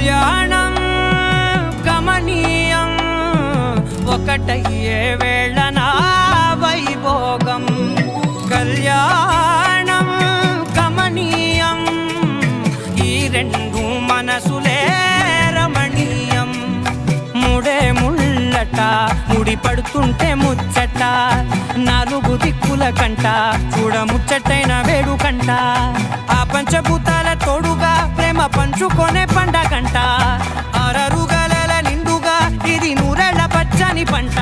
కళ్యాణం గమనీయం ఒకటయ్యే వేళ నా వైభోగం. కళ్యాణం గమనీయం ఈ రెండు మనసులే రమణీయం. ముడే ముళ్ళట ముడి పడుతుంటే ముచ్చట నాలుగు దిక్కుల కంట చూడ ముచ్చటైన వేడుకంట. ఆ పంచభూతాల తోడుగా ప్రేమ పంచుకొనే పండగంట. 6 గలల నిండుగా ఇది 100 ఏళ్ల పచ్చని పంట.